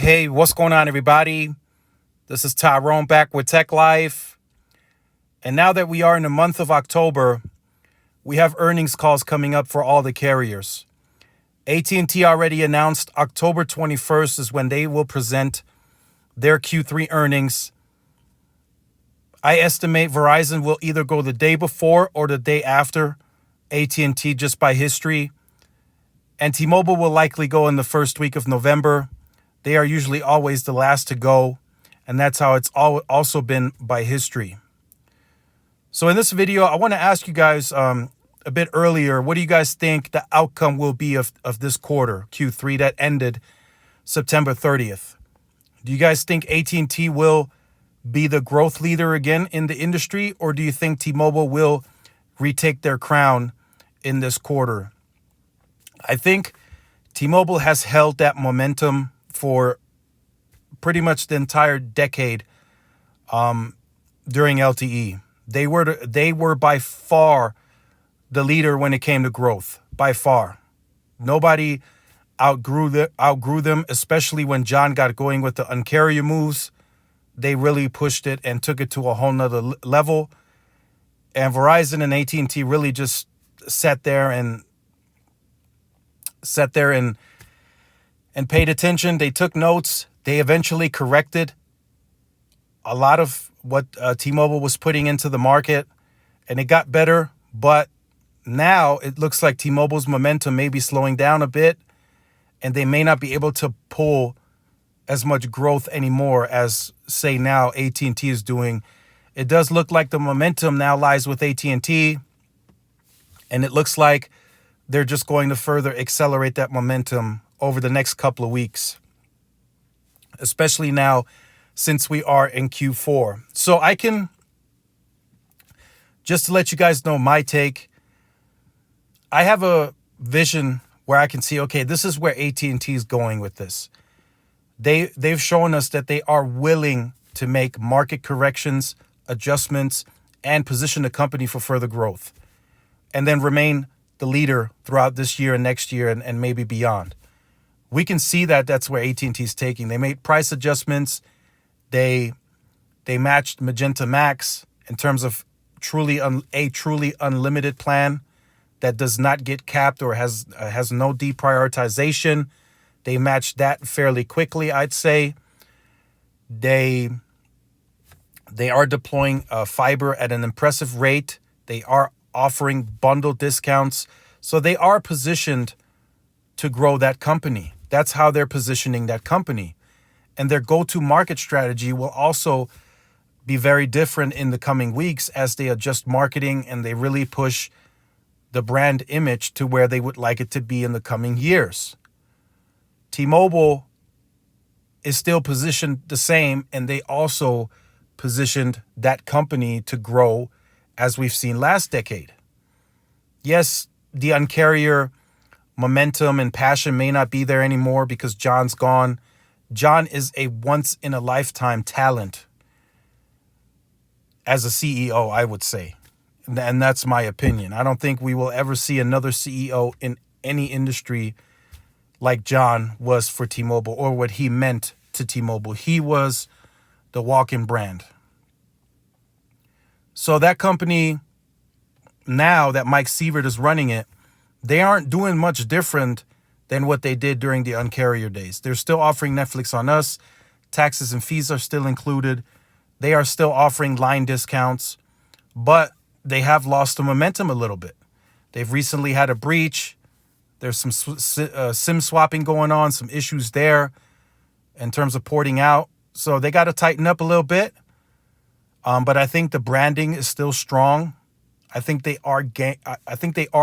Hey, what's going on, everybody? This is Tyrone back with Tech Life. And now that we are in the month of October, we have earnings calls coming up for all the carriers. AT&T already announced October 21st is when they will present their Q3 earnings. I estimate Verizon will either go the day before or the day after AT&T just by history. And T-Mobile will likely go in the first week of November. They are usually always the last to go, and that's how it's also been by history. So in this video, I want to ask you guys a bit earlier, what do you guys think the outcome will be of this quarter, Q3, that ended September 30th? Do you guys think AT&T will be the growth leader again in the industry, or do you think T-Mobile will retake their crown in this quarter? I think T-Mobile has held that momentum for pretty much the entire decade during LTE. They were by far the leader when it came to growth, by far. Nobody outgrew them, especially when John got going with the Un-carrier moves. They really pushed it and took it to a whole nother level. And Verizon and AT&T really just sat there and paid attention. They took notes. They eventually corrected a lot of what T-Mobile was putting into the market, and it got better. But now it looks like T-Mobile's momentum may be slowing down a bit, and they may not be able to pull as much growth anymore as, say, now AT&T is doing. It does look like the momentum now lies with AT&T, and it looks like they're just going to further accelerate that momentum over the next couple of weeks, especially now since we are in Q4. So I can, just to let you guys know my take, I have a vision where I can see, okay, this is where AT&T is going with this. They've shown us that they are willing to make market corrections, adjustments, and position the company for further growth, and then remain the leader throughout this year and next year and maybe beyond. We can see that that's where AT&T is taking. They made price adjustments. They matched Magenta Max in terms of a truly unlimited plan that does not get capped or has no deprioritization. They matched that fairly quickly, I'd say. They are deploying fiber at an impressive rate. They are offering bundle discounts. So they are positioned to grow that company. That's how they're positioning that company. And their go-to market strategy will also be very different in the coming weeks as they adjust marketing and they really push the brand image to where they would like it to be in the coming years. T-Mobile is still positioned the same, and they also positioned that company to grow as we've seen last decade. Yes, the Un-carrier momentum and passion may not be there anymore because John's gone. John is a once-in-a-lifetime talent as a CEO, I would say. And that's my opinion. I don't think we will ever see another CEO in any industry like John was for T-Mobile or what he meant to T-Mobile. He was the walk-in brand. So that company, now that Mike Sievert is running it, they aren't doing much different than what they did during the Un-carrier days. They're still offering Netflix on Us. Taxes and fees are still included. They are still offering line discounts, but they have lost the momentum a little bit. They've recently had a breach. There's some SIM swapping going on, some issues there in terms of porting out. So they got to tighten up a little bit. But I think the branding is still strong. I think they are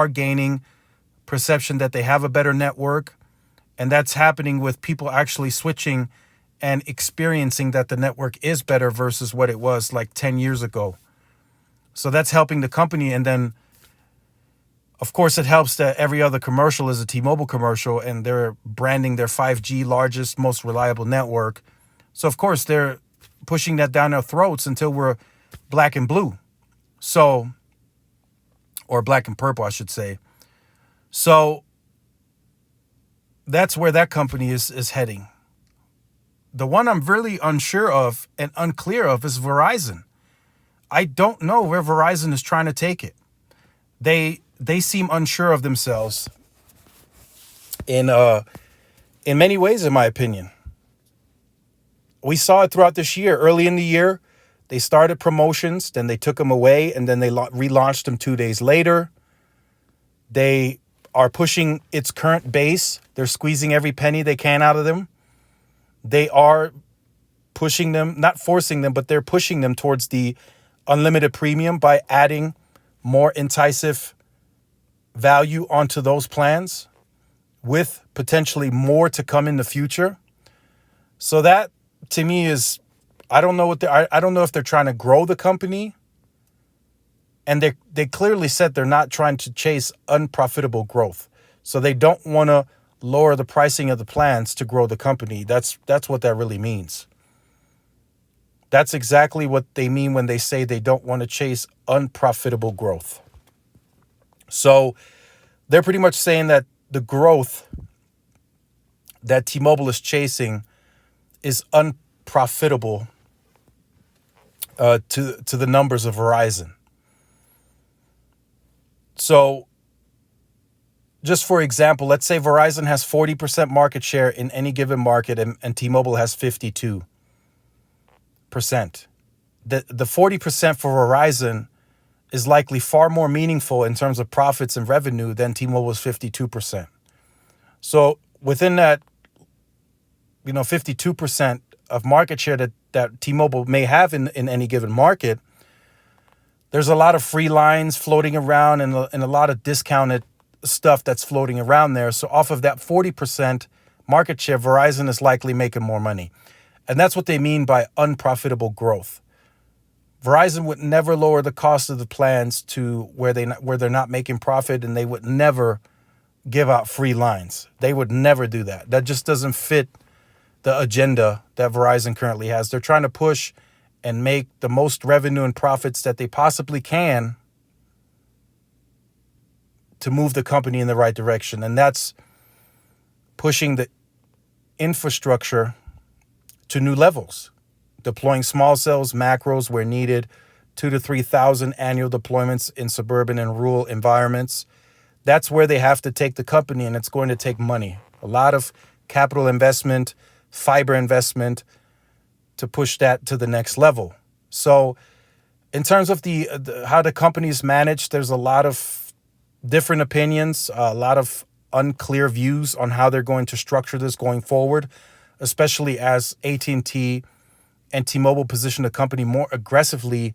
gaining perception that they have a better network, and that's happening with people actually switching and experiencing that the network is better versus what it was like 10 years ago. So that's helping the company. And then, of course, it helps that every other commercial is a T-Mobile commercial, and they're branding their 5G largest, most reliable network. So, of course, they're pushing that down our throats until we're black and blue. So, or black and purple, I should say. So that's where that company is heading. The one I'm really unsure of and unclear of is Verizon. I don't know where Verizon is trying to take it. They seem unsure of themselves in many ways, in my opinion. We saw it throughout this year. Early in the year, they started promotions, then they took them away, and then they relaunched them 2 days later. They are pushing its current base. They're squeezing every penny they can out of them. They are pushing them, not forcing them, but they're pushing them towards the unlimited premium by adding more enticing value onto those plans, with potentially more to come in the future. So that, to me, is, I don't know if they're trying to grow the company, and they clearly said they're not trying to chase unprofitable growth. So they don't want to lower the pricing of the plans to grow the company. That's what that really means. That's exactly what they mean when they say they don't want to chase unprofitable growth. So they're pretty much saying that the growth that T-Mobile is chasing is unprofitable to the numbers of Verizon. So just for example, let's say Verizon has 40% market share in any given market, and T-Mobile has 52%. The 40% for Verizon is likely far more meaningful in terms of profits and revenue than T-Mobile's 52%. So within that, 52% of market share that T-Mobile may have in any given market, there's a lot of free lines floating around and a lot of discounted stuff that's floating around there. So off of that 40% market share, Verizon is likely making more money. And that's what they mean by unprofitable growth. Verizon would never lower the cost of the plans to where they're not making profit, and they would never give out free lines. They would never do that. That just doesn't fit the agenda that Verizon currently has. They're trying to push and make the most revenue and profits that they possibly can to move the company in the right direction. And that's pushing the infrastructure to new levels, deploying small cells, macros where needed, 2,000 to 3,000 annual deployments in suburban and rural environments. That's where they have to take the company, and it's going to take money. A lot of capital investment, fiber investment to push that to the next level. So in terms of how the company's managed, there's a lot of different opinions, a lot of unclear views on how they're going to structure this going forward, especially as AT&T and T-Mobile position the company more aggressively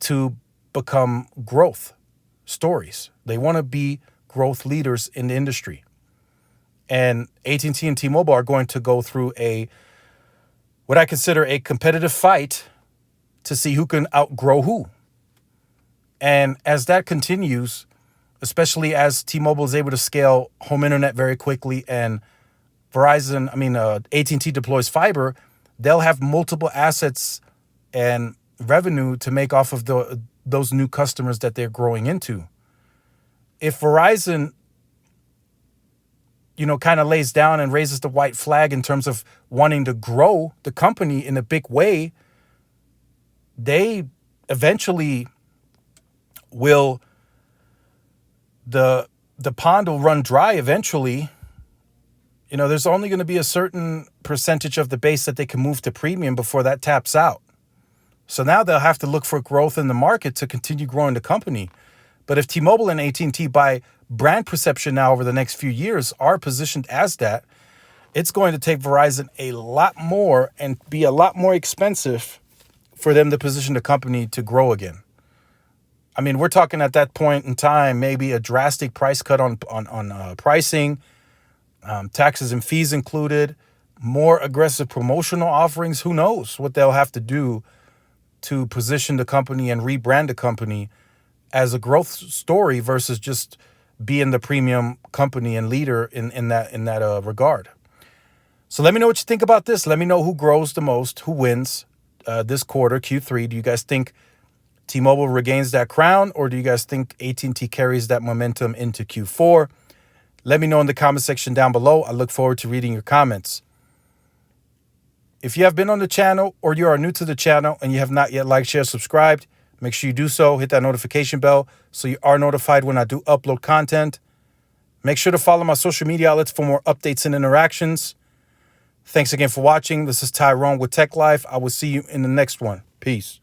to become growth stories. They want to be growth leaders in the industry. And AT&T and T-Mobile are going to go through what I consider a competitive fight to see who can outgrow who. And as that continues, especially as T-Mobile is able to scale home internet very quickly and AT&T deploys fiber, they'll have multiple assets and revenue to make off of those new customers that they're growing into. If Verizon, kind of lays down and raises the white flag in terms of wanting to grow the company in a big way, they eventually will, the pond will run dry eventually. There's only going to be a certain percentage of the base that they can move to premium before that taps out. So now they'll have to look for growth in the market to continue growing the company. But if T-Mobile and AT&T, by brand perception now over the next few years, are positioned as that, it's going to take Verizon a lot more and be a lot more expensive for them to position the company to grow again. We're talking at that point in time, maybe a drastic price cut on pricing, taxes and fees included, more aggressive promotional offerings. Who knows what they'll have to do to position the company and rebrand the company as a growth story versus just being the premium company and leader in that regard. So let me know what you think about this. Let me know who grows the most, who wins this quarter, Q3. Do you guys think T-Mobile regains that crown, or do you guys think AT&T carries that momentum into Q4? Let me know in the comment section down below. I look forward to reading your comments. If you have been on the channel or you are new to the channel and you have not yet liked, share, subscribed, make sure you do so. Hit that notification bell so you are notified when I do upload content. Make sure to follow my social media outlets for more updates and interactions. Thanks again for watching. This is Tyrone with Tech Life. I will see you in the next one. Peace.